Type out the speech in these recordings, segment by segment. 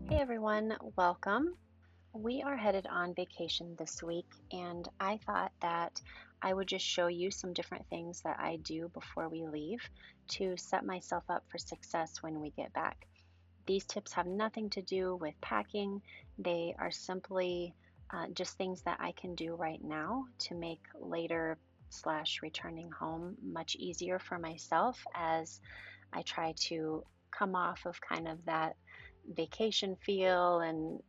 Hey everyone, welcome. We are headed on vacation this week, and I thought that I would just show you some different things that I do before we leave to set myself up for success when we get back. These tips have nothing to do with packing, they are simply just things that I can do right now to make later slash returning home much easier for myself as I try to come off of kind of that vacation feel. And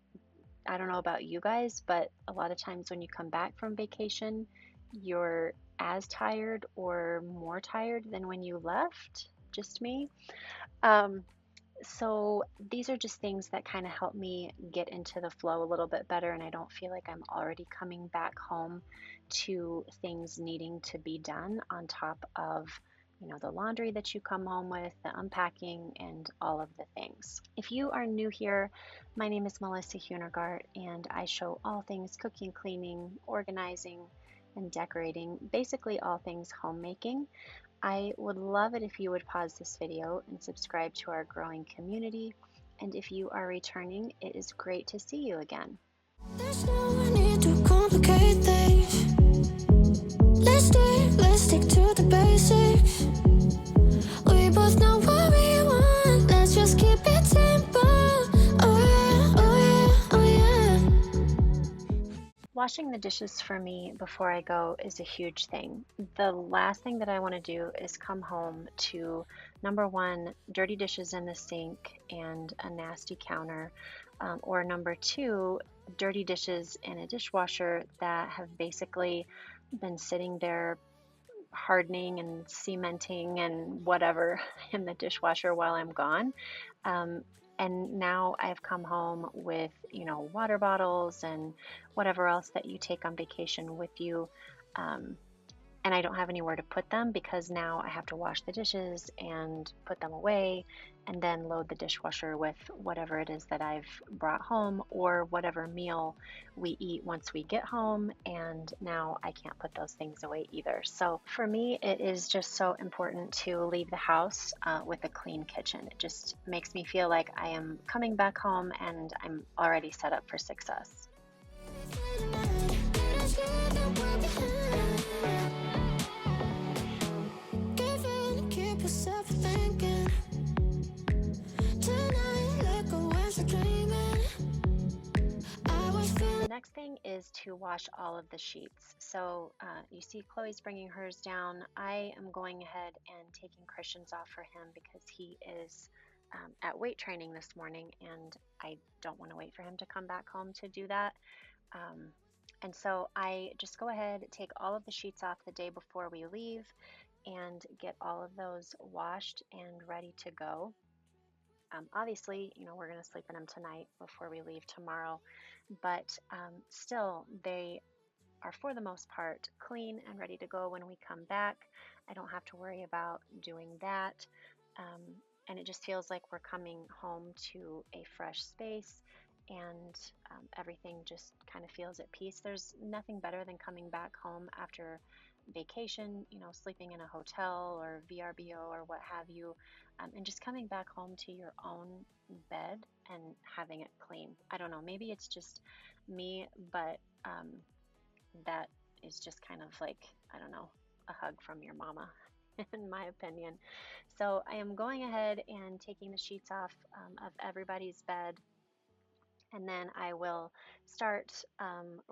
I don't know about you guys, but a lot of times when you come back from vacation, you're as tired or more tired than when you left. Just me. Um, so these are just things that kind of help me get into the flow a little bit better, and I don't feel like I'm already coming back home to things needing to be done on top of the laundry that you come home with, the unpacking, and all of the things. If you are new here, my name is Melissa Hunegart, and I show all things cooking, cleaning, organizing, and decorating, basically all things homemaking. I would love it if you would pause this video and subscribe to our growing community. And if you are returning, it is great to see you again. There's no need to complicate things. Let's stick to the basics. We both know what we want. Let's just keep it simple. Oh yeah, oh yeah, oh yeah. Washing the dishes for me before I go is a huge thing. The last thing that I want to do is come home to number one, dirty dishes in the sink and a nasty counter, or number two, dirty dishes in a dishwasher that have basically been sitting there hardening and cementing and whatever in the dishwasher while I'm gone. And now I've come home with, water bottles and whatever else that you take on vacation with you. And I don't have anywhere to put them because now I have to wash the dishes and put them away and then load the dishwasher with whatever it is that I've brought home or whatever meal we eat once we get home. And now I can't put those things away either. So for me, it is just so important to leave the house with a clean kitchen. It just makes me feel like I am coming back home and I'm already set up for success. The next thing is to wash all of the sheets. So you see Chloe's bringing hers down. I am going ahead and taking Christian's off for him because he is at weight training this morning and I don't want to wait for him to come back home to do that. And so I just go ahead, take all of the sheets off the day before we leave and get all of those washed and ready to go. Obviously, we're going to sleep in them tonight before we leave tomorrow, but still, they are for the most part clean and ready to go when we come back. I don't have to worry about doing that. And it just feels like we're coming home to a fresh space and everything just kind of feels at peace. There's nothing better than coming back home after vacation, sleeping in a hotel or VRBO or what have you, and just coming back home to your own bed and having it clean. I don't know, maybe it's just me, but that is just kind of like, I don't know, a hug from your mama, in my opinion. So I am going ahead and taking the sheets off of everybody's bed. And then I will start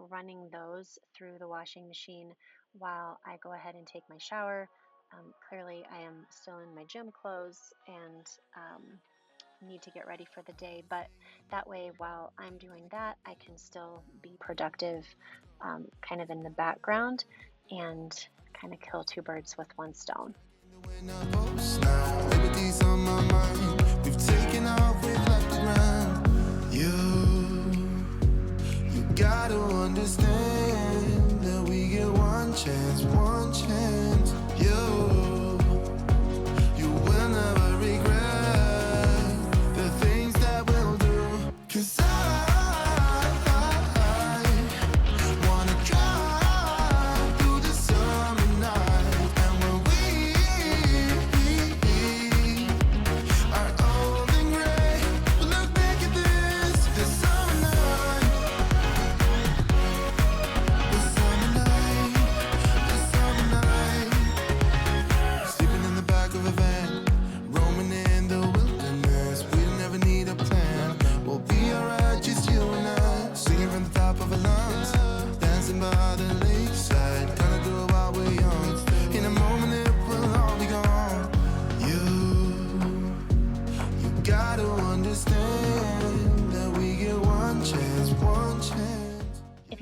running those through the washing machine while I go ahead and take my shower. Clearly, I am still in my gym clothes and need to get ready for the day, but that way, while I'm doing that, I can still be productive kind of in the background and kind of kill two birds with one stone. You gotta understand that we get one chance, one chance. You will never regret the things that we'll do. 'Cause I wanna drive through the summer night. And when we are old and gray,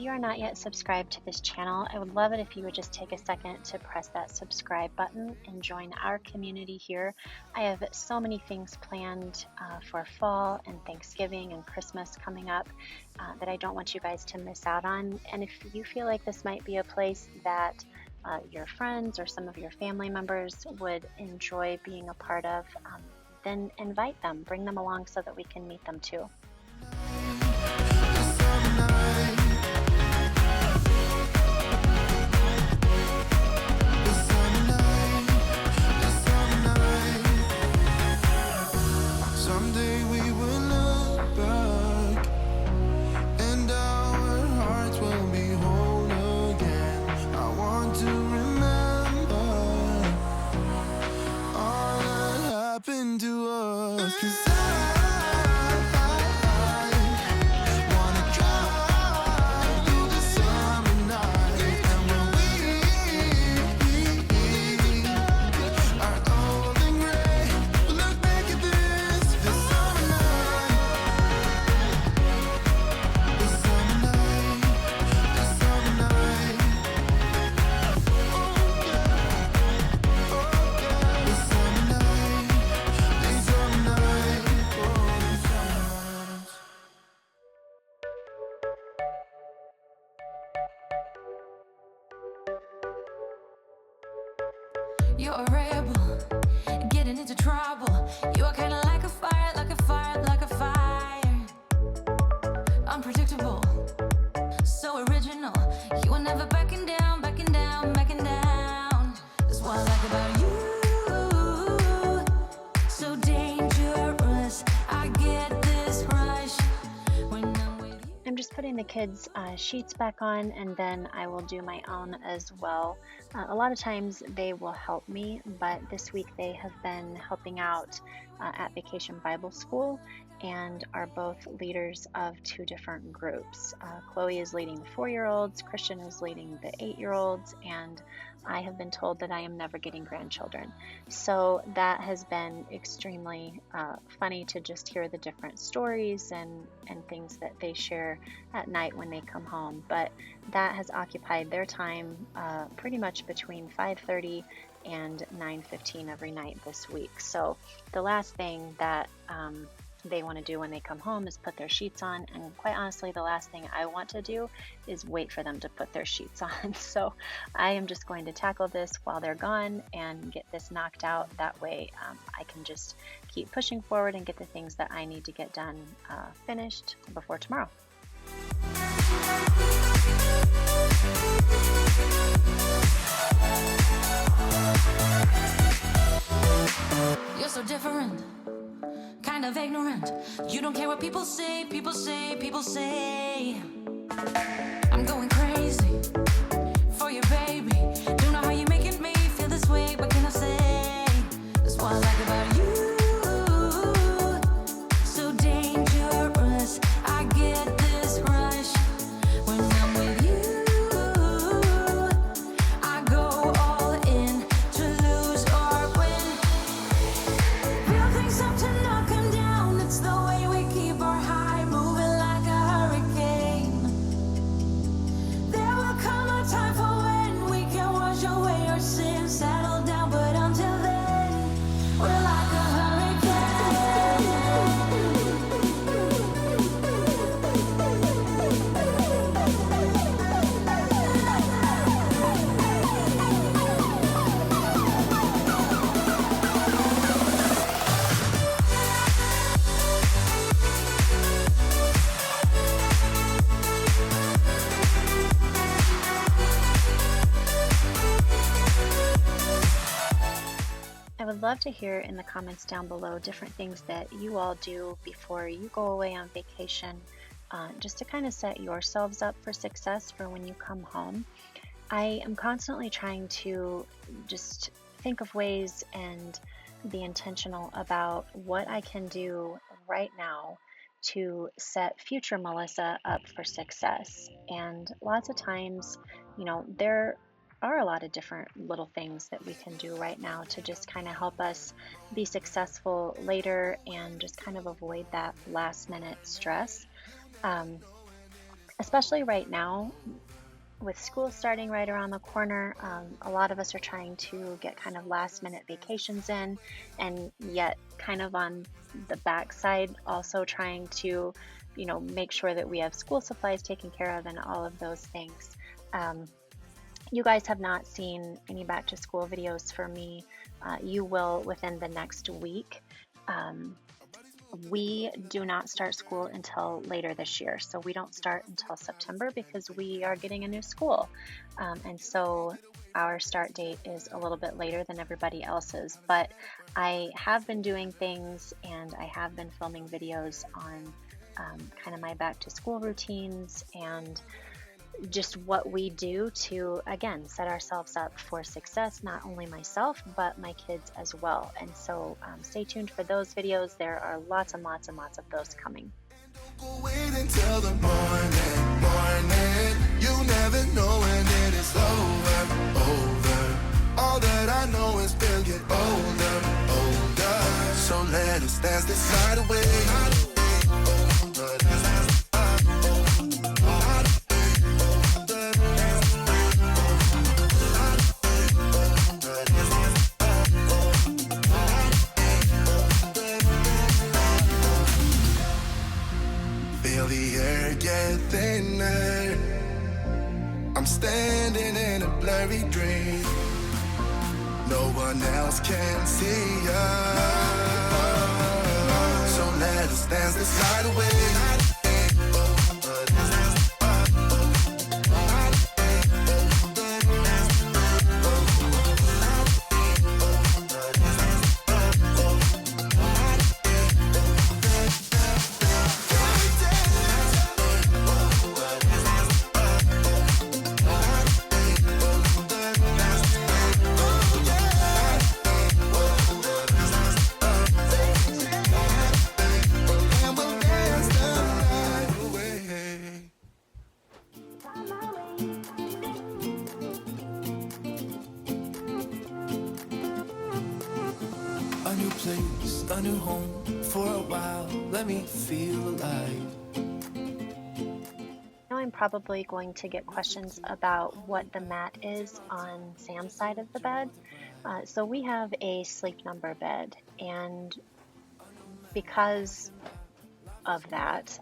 you are not yet subscribed to this channel, I would love it if you would just take a second to press that subscribe button and join our community here. I have so many things planned for fall and Thanksgiving and Christmas coming up that I don't want you guys to miss out on. And if you feel like this might be a place that your friends or some of your family members would enjoy being a part of, then invite them, bring them along so that we can meet them too. Someday we will look back and our hearts will be whole again. I want to remember all that happened to us, 'cause wanna drive through the summer night, and when we are old and gray, we'll look back at this summer night, this summer night, this summer night. Oh yeah, this summer night, this summer night, oh, this summer night. You're a rebel, getting into trouble. You are kinda like a fire, like a fire, like a fire. Unpredictable, so original. You are never backing down, backing down, backing down. That's what I like about you. So dangerous, I get this rush when I'm with you. I'm just putting the kids' sheets back on, and then I will do my own as well. A lot of times they will help me, but this week they have been helping out at Vacation Bible School and are both leaders of two different groups. Chloe is leading the 4-year-olds, Christian is leading the 8-year-olds, and I have been told that I am never getting grandchildren. So that has been extremely funny to just hear the different stories and things that they share at night when they come home. But that has occupied their time pretty much between 5:30 and 9:15 every night this week. So the last thing that they want to do when they come home is put their sheets on, and quite honestly the last thing I want to do is wait for them to put their sheets on. So I am just going to tackle this while they're gone and get this knocked out. That way I can just keep pushing forward and get the things that I need to get done finished before tomorrow. You're so different, kind of ignorant. You don't care what people say, people say, people say. I'm going crazy for you, baby. Don't know how you're making me feel this way. What can I say? That's what I like about you. So dangerous, I get this rush when I'm with you. I go all in to lose or win. Real things up to knock 'em down. It's the way we keep our high, moving like a hurricane. There will come a time for when we can wash away our sins, settle down, but until then, we're like a I would love to hear in the comments down below different things that you all do before you go away on vacation, just to kind of set yourselves up for success for when you come home. I am constantly trying to just think of ways and be intentional about what I can do right now to set future Melissa up for success. And lots of times, there are a lot of different little things that we can do right now to just kind of help us be successful later and just kind of avoid that last minute stress. especially right now with school starting right around the corner. A lot of us are trying to get kind of last minute vacations in, and yet kind of on the backside also trying to, make sure that we have school supplies taken care of and all of those things. You guys have not seen any back to school videos for me. You will within the next week. We do not start school until later this year. So we don't start until September because we are getting a new school. And so our start date is a little bit later than everybody else's. But I have been doing things, and I have been filming videos on kind of my back to school routines and just what we do to, again, set ourselves up for success, not only myself, but my kids as well. And so stay tuned for those videos. There are lots and lots and lots of those coming. Wait until the morning. You never know when it is over. All that I know is we'll get older. So let us dance this night away. Feel the air get thinner. I'm standing in a blurry dream. No one else can see us. So let us dance this night away. A new place, a new home. For a while, let me feel alive. Now I'm probably going to get questions about what the mat is on Sam's side of the bed. So we have a sleep number bed, and because of that,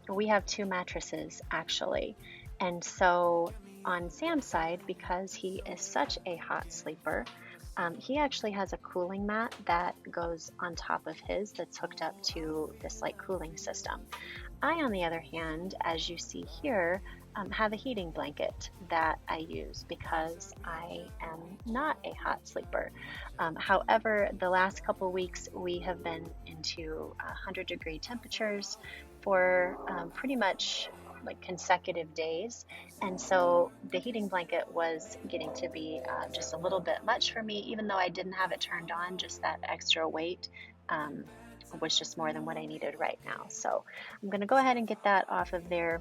we have two mattresses actually. And so on Sam's side, because he is such a hot sleeper, he actually has a cooling mat that goes on top of his that's hooked up to this like cooling system. I, on the other hand, as you see here, have a heating blanket that I use because I am not a hot sleeper. However, the last couple weeks we have been into 100-degree temperatures for pretty much like consecutive days, and so the heating blanket was getting to be just a little bit much for me. Even though I didn't have it turned on, just that extra weight was just more than what I needed right now. So I'm going to go ahead and get that off of there,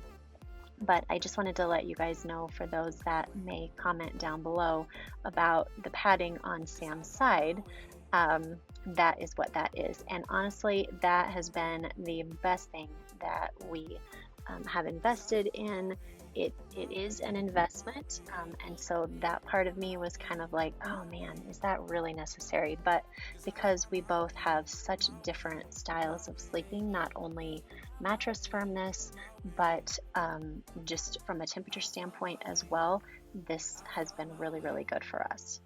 but I just wanted to let you guys know, for those that may comment down below about the padding on Sam's side, that is what that is. And honestly, that has been the best thing that we have invested in. It is an investment, and so that part of me was kind of like, oh man, is that really necessary? But because we both have such different styles of sleeping, not only mattress firmness, but just from a temperature standpoint as well, this has been really, really good for us.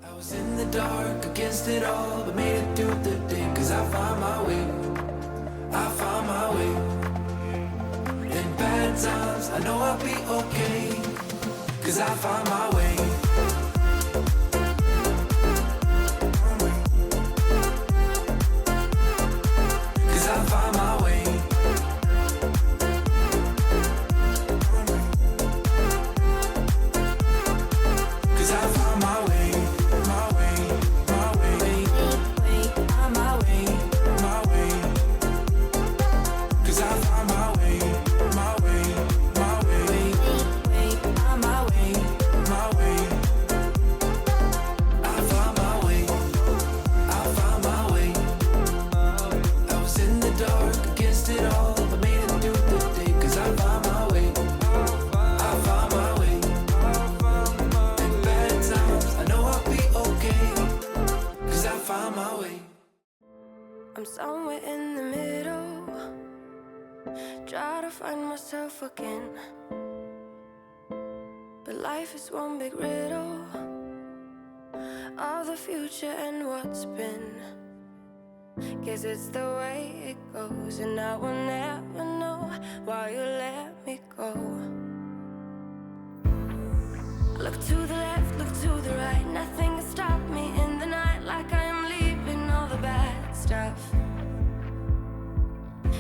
I was in the dark against it all, but made it through the day, 'cause I found my way. I found my way. In bad times, I know I'll be okay, 'cause I found my way. 'Cause I found my way. 'Cause I found my way, my way, my way, my way, my way. 'Cause I found my way, my way, my way, my way, my way. I found my way, I found my way. I was in the dark against it all, but made it through the day, 'cause I'm somewhere in the middle, try to find myself again. But life is one big riddle of the future and what's been. Guess it's the way it goes, and I will never know why you let me go. Look to the left, look to the right, nothing can stop me in the night, like I am leaving all the bad stuff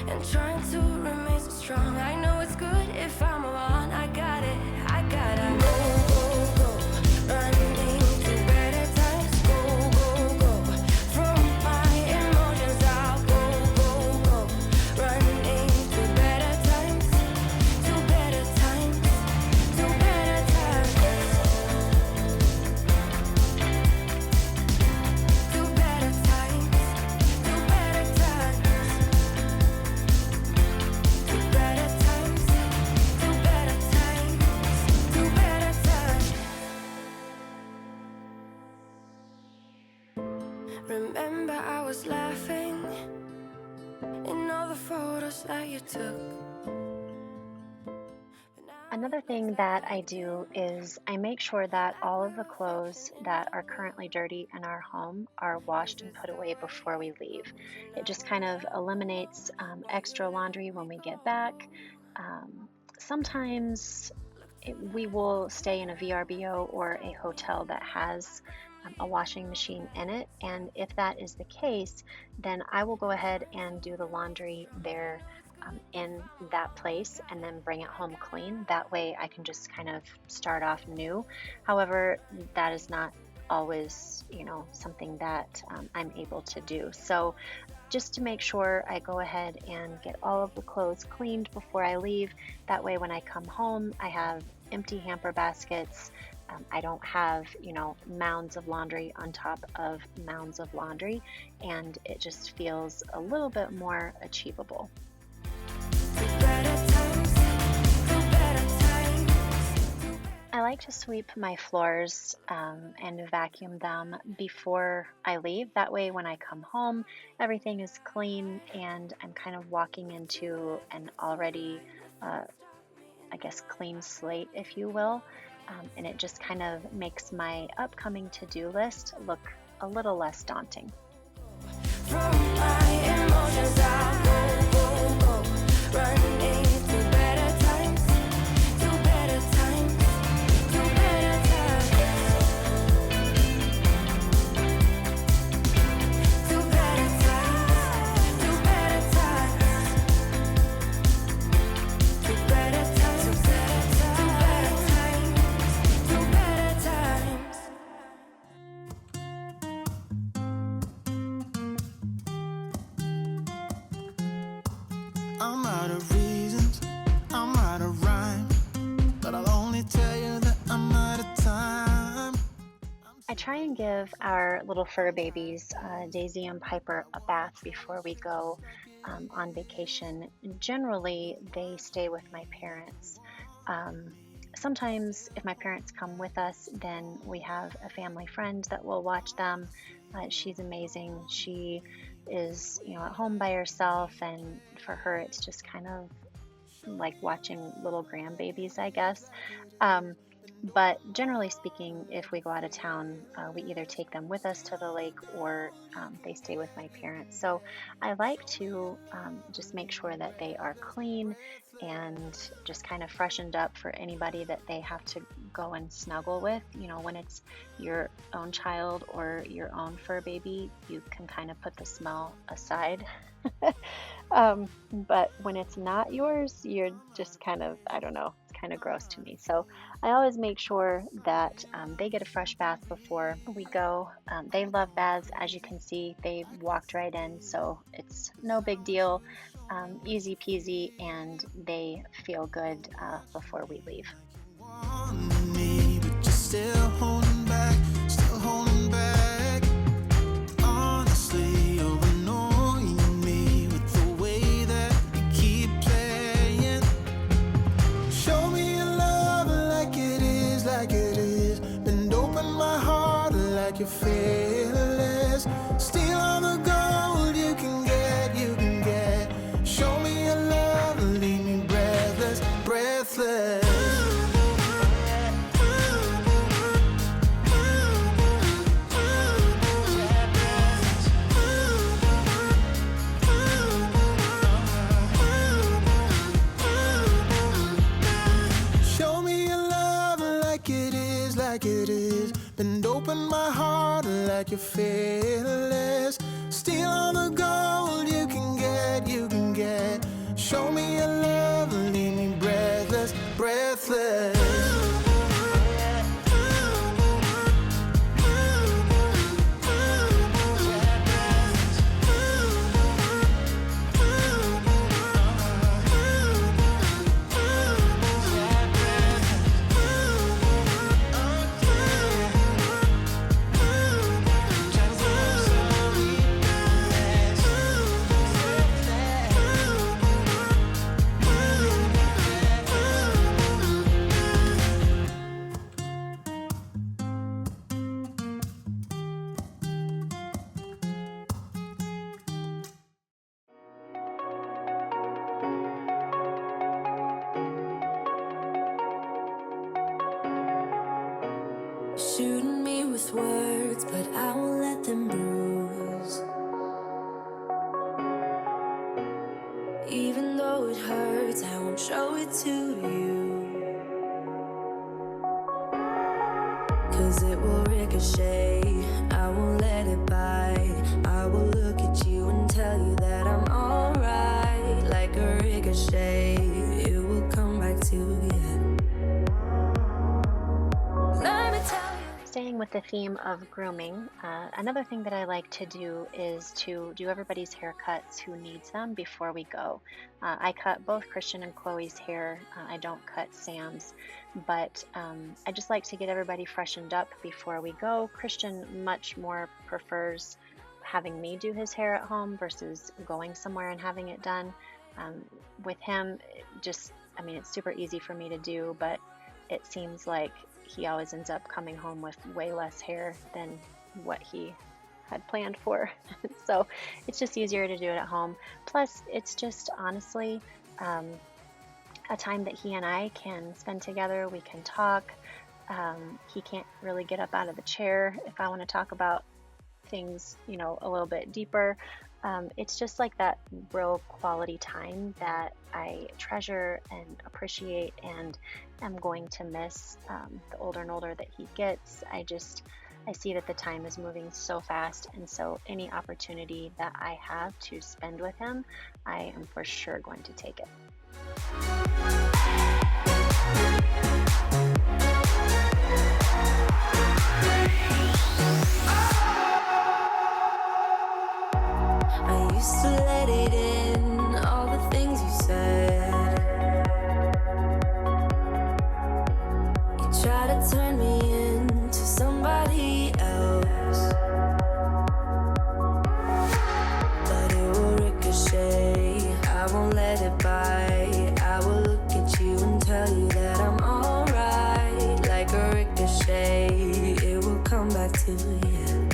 and trying to remain so strong. I know it's good if I'm alone. I got it, I gotta go, go, go, running to better times. Go, go, go, from my emotions I'll go, go, go, running to better times, to better times, to better times, to better times, to better times. To better times, to better times, to better times. Remember I was laughing in all the photos that you took. Another thing that I do is I make sure that all of the clothes that are currently dirty in our home are washed and put away before we leave. It just kind of eliminates extra laundry when we get back. Sometimes we will stay in a VRBO or a hotel that has a washing machine in it, and if that is the case, then I will go ahead and do the laundry there in that place and then bring it home clean. That way I can just kind of start off new. However, that is not always, something that I'm able to do. So just to make sure I go ahead and get all of the clothes cleaned before I leave. That way when I come home, I have empty hamper baskets. I don't have, mounds of laundry on top of mounds of laundry, and it just feels a little bit more achievable. I like to sweep my floors and vacuum them before I leave. That way when I come home, everything is clean and I'm kind of walking into an already, clean slate, if you will. And it just kind of makes my upcoming to-do list look a little less daunting. From my emotions I'll go, go, go, running to better times, to better times, to better times, to better times, to better times, to better times, to better times, to better times. I'm out of reasons, I'm out of rhyme, but I'll only tell you that I'm out of time. I try and give our little fur babies, Daisy and Piper, a bath before we go on vacation. Generally, they stay with my parents. Sometimes if my parents come with us, then we have a family friend that will watch them. She's amazing. She is, at home by herself, and for her, it's just kind of like watching little grandbabies, I guess. But generally speaking, if we go out of town, we either take them with us to the lake or they stay with my parents. So I like to just make sure that they are clean and just kind of freshened up for anybody that they have to go and snuggle with. When it's your own child or your own fur baby, you can kind of put the smell aside. But when it's not yours, you're just kind of, I don't know, it's kind of gross to me. So I always make sure that they get a fresh bath before we go. They love baths, as you can see. They walked right in, so it's no big deal, easy peasy, and they feel good before we leave. Want me, but you're still holding back, still holding back. Honestly, you're annoying me with the way that you keep playing. Show me your love like it is, like it is. Bend open my heart like you're fearless. Steal all the gold you can get. like you're fearless. Steal all the gold you can get, you can get. Show me your love and leave me breathless, breathless. Shooting me with words, but I won't let them bruise. Even though it hurts, I won't show it to you. 'Cause it will ricochet, I won't let it bite. I will look at you and tell you that I'm alright. Like a ricochet, it will come back to you. Let me tell you. Staying with the theme of grooming, another thing that I like to do is to do everybody's haircuts who needs them before we go. I cut both Christian and Chloe's hair. I don't cut Sam's, but I just like to get everybody freshened up before we go. Christian much more prefers having me do his hair at home versus going somewhere and having it done. With him, it's super easy for me to do, but it seems like he always ends up coming home with way less hair than what he had planned for. So it's just easier to do it at home. Plus, it's just honestly a time that he and I can spend together. We can talk. He can't really get up out of the chair if I want to talk about things, a little bit deeper. It's just like that real quality time that I treasure and appreciate and am going to miss the older and older that he gets. I see that the time is moving so fast, and so any opportunity that I have to spend with him, I am for sure going to take it. I used to let it in, all the things you said. You try to turn me into somebody else, but it will ricochet. I won't let it bite. I will look at you and tell you that I'm alright. Like a ricochet, it will come back to you.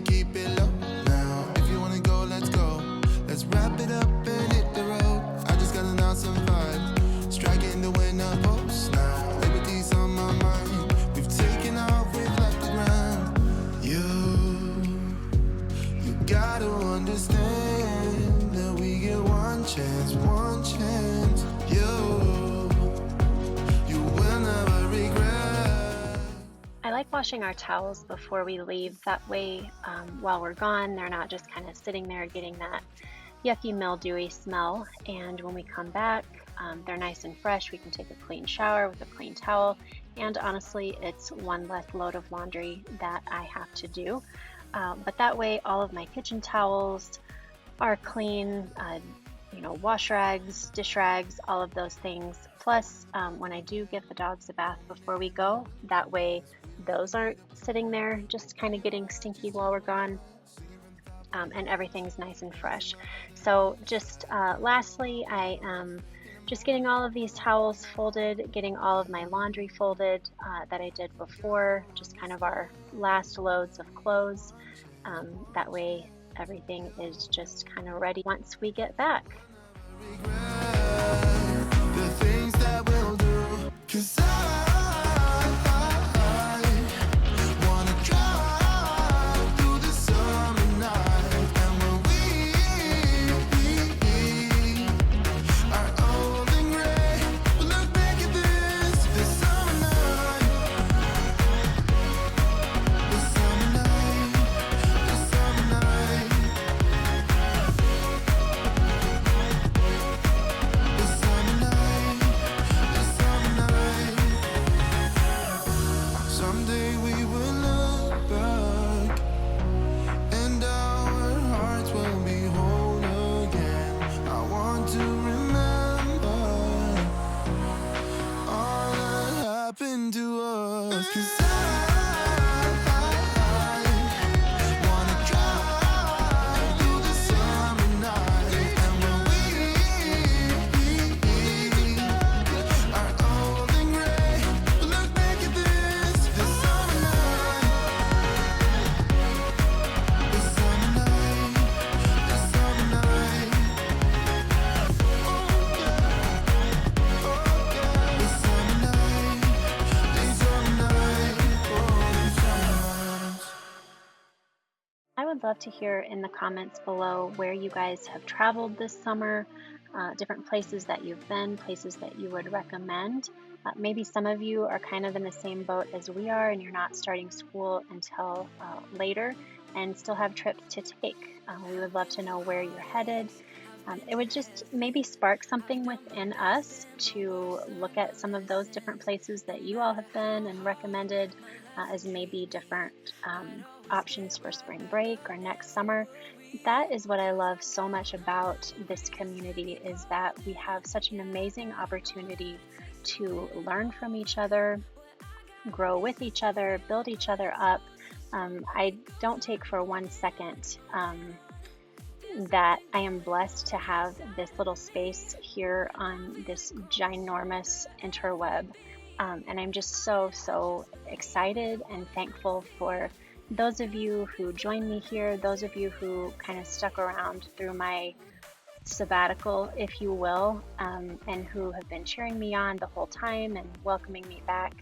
Keep it low now. If you wanna go, let's go. Let's wrap it up and hit the road. I just got an awesome vibe. Striking the winner post now. gotta understand that we get one chance, one chance. You will never regret. I like washing our towels before we leave. That way, while we're gone, they're not just kind of sitting there getting that yucky, mildewy smell. And when we come back, they're nice and fresh. We can take a clean shower with a clean towel. And honestly, it's one less load of laundry that I have to do. But that way, all of my kitchen towels are clean, wash rags, dish rags, all of those things. Plus, when I do give the dogs a bath before we go, that way those aren't sitting there just kind of getting stinky while we're gone. And everything's nice and fresh. So just lastly, I am just getting all of these towels folded, getting all of my laundry folded that I did before, just kind of our last loads of clothes. That way everything is just kind of ready once we get back. The things that we'll do, 'cause I wanna drive through the summer night. And when we are old and gray, we'll look back at this summer night. The summer night, the summer night. The summer night, the summer night. Someday we will look back, and our hearts will be whole again. I want to remember all that happened to us. 'Cause I wanna drive through the summer night. And when we are old and gray, we'll look back at this summer night. The summer night, the summer night. Oh yeah, the summer night, the summer night, oh the summer nights. I would love to hear in the comments below where you guys have traveled this summer, different places that you've been, places that you would recommend. Maybe some of you are kind of in the same boat as we are and you're not starting school until later and still have trips to take. We would love to know where you're headed. It would just maybe spark something within us to look at some of those different places that you all have been and recommended as maybe different options for spring break or next summer. That is what I love so much about this community, is that we have such an amazing opportunity to learn from each other, grow with each other, build each other up. I don't take for 1 second that I am blessed to have this little space here on this ginormous interweb. And I'm just so excited and thankful for those of you who joined me here, those of you who kind of stuck around through my sabbatical, if you will, and who have been cheering me on the whole time and welcoming me back.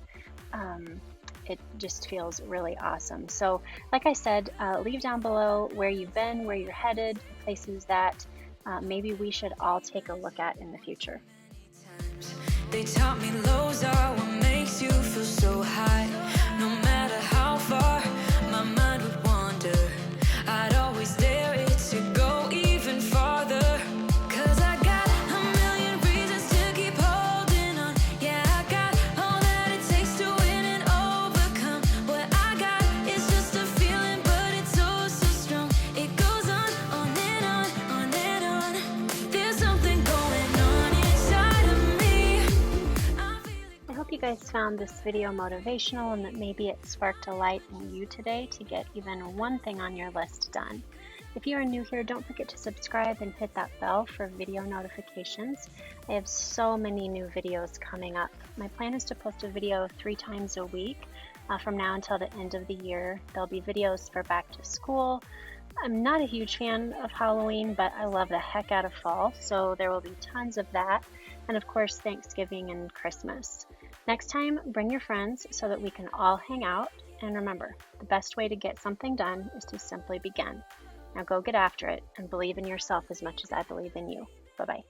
It just feels really awesome. So like I said, leave down below where you've been, where you're headed, places that maybe we should all take a look at in the future. They taught me lows are what makes you feel so high. No matter how far my mind would wander, I'd always dare it to go even farther. 'Cause I got a million reasons to keep holding on. Yeah, I got all that it takes to win and overcome. What I got is just a feeling, but it's oh so strong. It goes on and on, on and on. There's something going on inside of me. I hope you guys found this video motivational and that maybe it sparked a light in you today to get even one thing on your list done. If you are new here, don't forget to subscribe and hit that bell for video notifications. I have so many new videos coming up. My plan is to post a video 3 times a week from now until the end of the year. There'll be videos for back to school. I'm not a huge fan of Halloween, but I love the heck out of fall, so there will be tons of that. And of course, Thanksgiving and Christmas. Next time, bring your friends so that we can all hang out. And remember, the best way to get something done is to simply begin. Now go get after it and believe in yourself as much as I believe in you. Bye-bye.